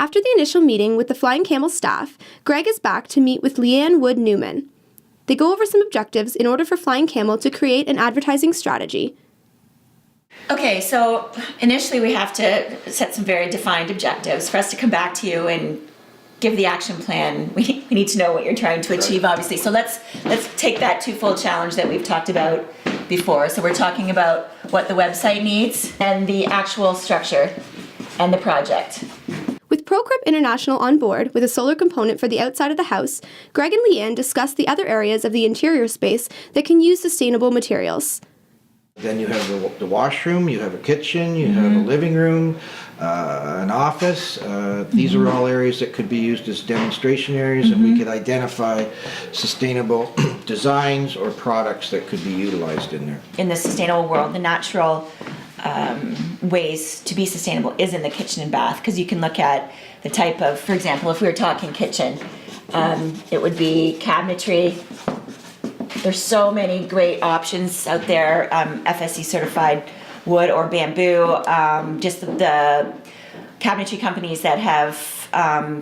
After the initial meeting with the Flying Camel staff, Greg is back to meet with Leanne Wood-Newman. They go over some objectives in order for Flying Camel to create an advertising strategy. Okay, so initially we have to set some very defined objectives. For us to come back to you and give the action plan, we need to know what you're trying to achieve, obviously. So let's take that twofold challenge that we've talked about before. So we're talking about what the website needs and the actual structure and the project. With ProCrip International on board with a solar component for the outside of the house, Greg and Leanne discuss the other areas of the interior space that can use sustainable materials. Then you have the washroom, you have a kitchen, you have a living room, an office. These are all areas that could be used as demonstration areas, and we could identify sustainable designs or products that could be utilized in there. In the sustainable world, the natural ways to be sustainable is in the kitchen and bath, because you can look at the type of, for example, if we were talking kitchen, it would be cabinetry. There's so many great options out there, FSC certified wood or bamboo, just the cabinetry companies that have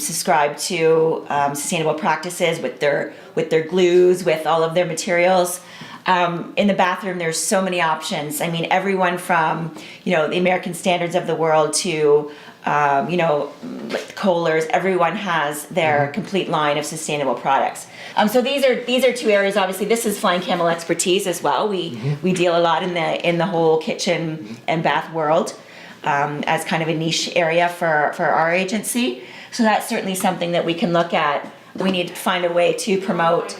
subscribed to sustainable practices with their glues, with all of their materials. In the bathroom, there's so many options. I mean, everyone from, the American standards of the world to, like Kohlers, everyone has their complete line of sustainable products. So these are two areas. Obviously, this is Flying Camel expertise as well. We deal a lot in the whole kitchen and bath world as kind of a niche area for our agency. So that's certainly something that we can look at. We need to find a way to promote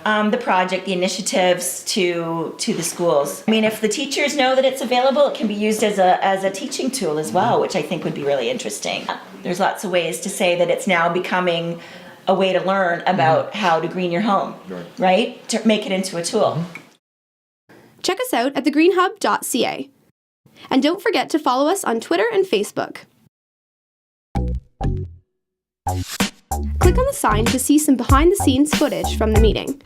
the project, the initiatives to the schools. I mean, if the teachers know that it's available, it can be used as a teaching tool as well, which I think would be really interesting. There's lots of ways to say that it's now becoming a way to learn about how to green your home, right? To make it into a tool. Check us out at TheGreenHub.ca. And don't forget to follow us on Twitter and Facebook. Click on the sign to see some behind-the-scenes footage from the meeting.